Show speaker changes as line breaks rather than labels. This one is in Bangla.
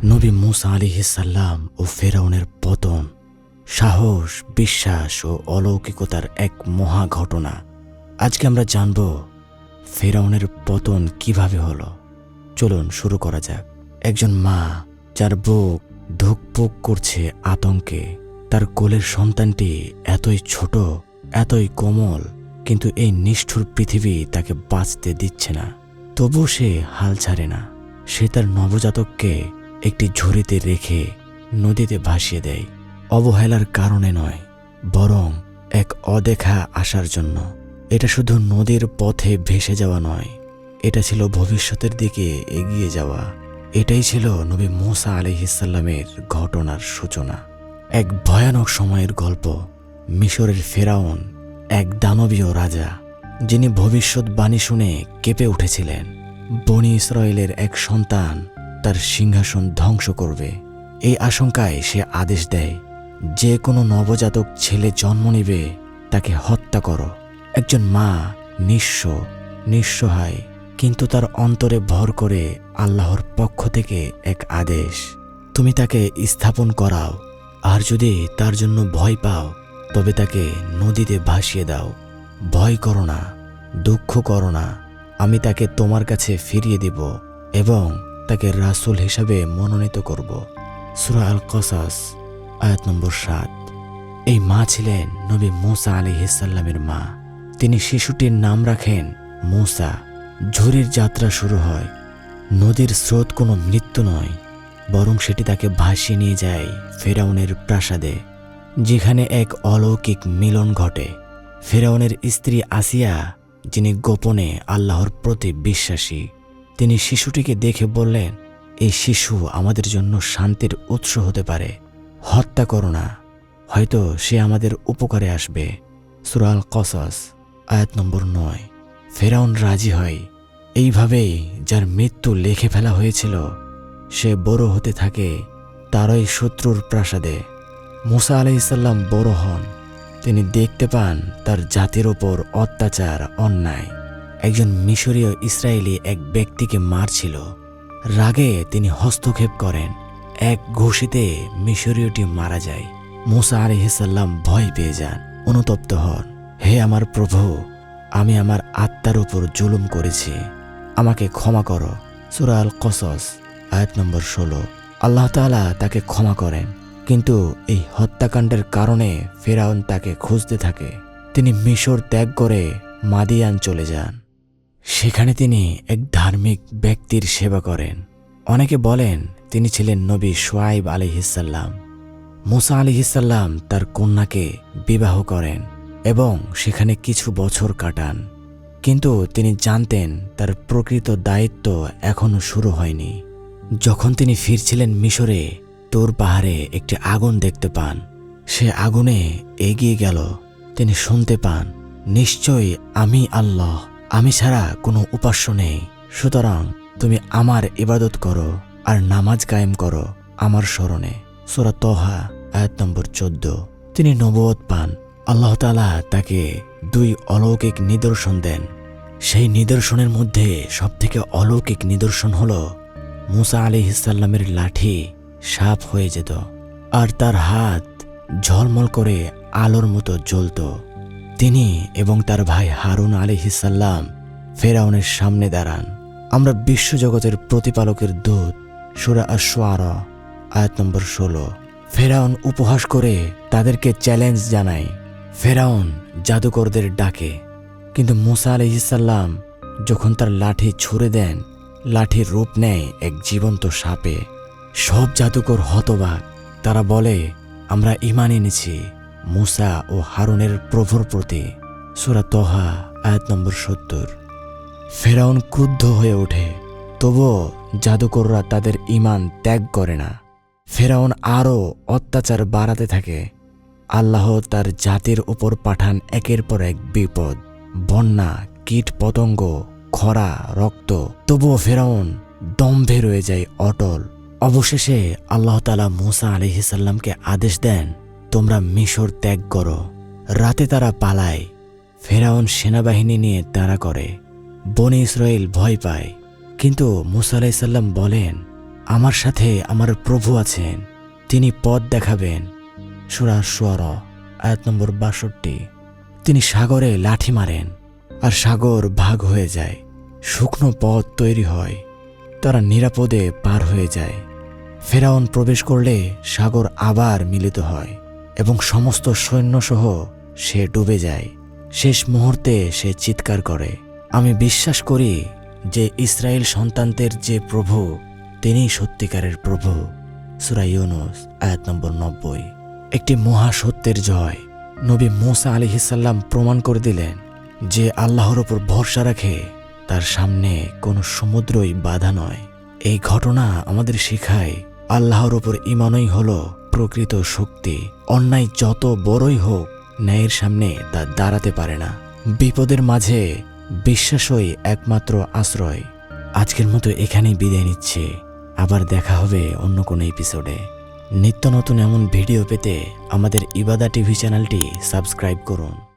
নবী মূসা আলাইহিস সালাম ও ফেরাউনের পতন, সাহস, বিশ্বাস ও অলৌকিকতার এক মহা ঘটনা। আজকে আমরা জানব ফেরাউনের পতন কিভাবে হলো। চলুন শুরু করা যাক। একজন মা যার বুক ধুকপুক করছে আতঙ্কে, তার কোলের সন্তানটি এতই ছোট, এতই কোমল, কিন্তু এই নিষ্ঠুর পৃথিবী তাকে বাঁচতে দিচ্ছে না। তবু সে হাল ছাড়ে না। সে তার নবজাতককে একটি ঝুড়িতে রেখে নদীতে ভাসিয়ে দেয়। অবহেলার কারণে নয়, বরং এক অদেখা আশার জন্য। এটা শুধু নদীর পথে ভেসে যাওয়া নয়, এটা ছিল ভবিষ্যতের দিকে এগিয়ে যাওয়া। এটাই ছিল নবী মূসা আলাইহিস সালামের ঘটনার সূচনা। এক ভয়ানক সময়ের গল্প। মিশরের ফেরাউন এক দানবীয় রাজা, যিনি ভবিষ্যৎবাণী শুনে কেঁপে উঠেছিলেন। বনি ইসরায়েলের এক সন্তান তার সিংহাসন ধ্বংস করবে। এই আশঙ্কায় সে আদেশ দেয়, যে কোনো নবজাতক ছেলে জন্ম নেবে তাকে হত্যা করো। একজন মা নিঃসহায়, কিন্তু তার অন্তরে ভর করে আল্লাহর পক্ষ থেকে এক আদেশ, তুমি তাকে স্থাপন করাও, আর যদি তার জন্য ভয় পাও তবে তাকে নদীতে ভাসিয়ে দাও। ভয় করো না, দুঃখ করো না, আমি তাকে তোমার কাছে ফিরিয়ে দিব এবং তাকে রাসূল হিসাবে মনোনীত করব। সূরা আল কসাস আয়াত নম্বর 7। এই মা ছিলেন নবী মূসা আলাইহিস সালামের মা। তিনি শিশুটির নাম রাখেন মূসা। ঝুরির যাত্রা শুরু হয়। নদীর স্রোত কোনো মৃত্যু নয়, বরং সেটি তাকে ভাসিয়ে নিয়ে যায় ফেরাউনের প্রাসাদে, যেখানে এক অলৌকিক মিলন ঘটে। ফেরাউনের স্ত্রী আসিয়া, যিনি গোপনে আল্লাহর প্রতি বিশ্বাসী, তিনি শিশুটিকে দেখে বললেন, এই শিশু আমাদের জন্য শান্তির উৎস হতে পারে। হত্যা করো না, হয়তো সে আমাদের উপকারে আসবে। সূরা আল কসাস আয়াত নম্বর 9। ফেরাউন রাজি হয়। এইভাবেই যার মৃত্যু লিখে ফেলা হয়েছিল, সে বড় হতে থাকে তারই শত্রুর প্রাসাদে। মূসা আলাইহিস সালাম বড় হন। তিনি দেখতে পান তার জাতির ওপর অত্যাচার, অন্যায়। একজন মিশরীয় ইসরায়েলি এক ব্যক্তিকে মারছিল। রাগে তিনি হস্তক্ষেপ করেন। এক ঘুষিতে মিশরীয়টি মারা যায়। মূসা আলাইহিস সালাম ভয় পেয়ে যান, অনুতপ্ত হন। হে আমার প্রভু, আমি আমার আত্মার উপর জুলুম করেছি, আমাকে ক্ষমা করো। সূরা আল কসস আয়াত নম্বর 16। আল্লাহ তাআলা তাকে ক্ষমা করেন, কিন্তু এই হত্যাকাণ্ডের কারণে ফেরাউন তাকে খুঁজতে থাকে। তিনি মিশর ত্যাগ করে মাদিয়ান চলে যান। সেখানে তিনি এক ধার্মিক ব্যক্তির সেবা করেন। অনেকে বলেন তিনি ছিলেন নবী শুআয়ব আলাইহিস সালাম। মূসা আলাইহিস সালাম তার কন্যাকে বিবাহ করেন এবং সেখানে কিছু বছর কাটান। কিন্তু তিনি জানতেন তার প্রকৃত দায়িত্ব এখনো শুরু হয়নি। যখন তিনি ফিরছিলেন মিশরে, তুর পাহাড়ে একটি আগুন দেখতে পান। সে আগুনে এগিয়ে গেল। তিনি শুনতে পান, নিশ্চয়ই আমি আল্লাহ, আমি ছাড়া কোনো উপাস্য নেই। সুতরাং তুমি আমার ইবাদত করো আর নামাজ কায়েম করো আমার স্মরণে। সূরা তহা আয়াত নম্বর 14। তিনি নবুয়ত পান। আল্লাহ তাআলা তাকে 2 অলৌকিক নিদর্শন দেন। সেই নিদর্শনের মধ্যে সবথেকে অলৌকিক নিদর্শন হল মূসা আলাইহিস সালামের লাঠি সাপ হয়ে যেত, আর তার হাত ঝলমল করে আলোর মতো জ্বলত। তিনি এবং তার ভাই হারুন আলাইহিস সালাম ফেরাউনের সামনে দাঁড়ান। আমরা বিশ্বজগতের প্রতিপালকের দূত। সূরা আশ-শুআরা আয়াত নম্বর 16। ফেরাউন উপহাস করে তাদেরকে চ্যালেঞ্জ জানায়। ফেরাউন জাদুকরদের ডাকে, কিন্তু মূসা আলাইহিস সালাম যখন তার লাঠি ছুঁড়ে দেন, লাঠির রূপ নেয় এক জীবন্ত সাপে। সব জাদুকর হতবাক। তারা বলে, আমরা ঈমান এনেছি মূসা ও হারুনের প্রভুর প্রতি। সূরা তহা আয়াত নম্বর 70। ফেরাউন ক্রুদ্ধ হয়ে ওঠে, তবুও জাদুকররা তাদের ঈমান ত্যাগ করে না। ফেরাউন আরও অত্যাচার বাড়াতে থাকে। আল্লাহ তার জাতির উপর পাঠান একের পর এক বিপদ, বন্যা, কীট পতঙ্গ, খরা, রক্ত। তবুও ফেরাউন দম্ভে রয়ে যায় অটল। অবশেষে আল্লাহ তাআলা মূসা আলাইহিস সালামকে আদেশ দেন, তোমরা মিশর ত্যাগ করো। রাতে তারা পালায়। ফেরাউন সেনাবাহিনী নিয়ে তাড়া করে। বনি ইসরায়েল ভয় পায়, কিন্তু মূসা আলাইহিস সালাম বলেন, আমার সাথে আমার প্রভু আছেন, তিনি পথ দেখাবেন। সূরা শুআরা আয়াত নম্বর ৬২। তিনি সাগরে লাঠি মারেন আর সাগর ভাগ হয়ে যায়, শুকনো পথ তৈরি হয়, তারা নিরাপদে পার হয়ে যায়। ফেরাউন প্রবেশ করলে সাগর আবার মিলিত হয় এবং সমস্ত সৈন্যসহ সে ডুবে যায়। শেষ মুহূর্তে সে চিৎকার করে, আমি বিশ্বাস করি যে ইসরায়েল সন্তানদের যে প্রভু, তিনিই সত্যিকারের প্রভু। সূরা ইউনূস আয়াত নম্বর ৯০। একটি মহা সত্যের জয়। নবী মূসা আলাইহিসসালাম প্রমাণ করে দিলেন যে আল্লাহর ওপর ভরসা রাখে তার সামনে কোনো সমুদ্রই বাধা নয়। এই ঘটনা আমাদের শেখায় আল্লাহর ওপর ঈমানই হলো প্রকৃত শক্তি। অন্যায় যত বড়ই হোক, ন্যায়ের সামনে তা দাঁড়াতে পারে না। বিপদের মাঝে বিশ্বাসই একমাত্র আশ্রয়। আজকের মতো এখানেই বিদায় নিচ্ছে। আবার দেখা হবে অন্য কোনো এপিসোডে। নিত্য নতুন এমন ভিডিও পেতে আমাদের ইবাদা টিভি চ্যানেলটি সাবস্ক্রাইব করুন।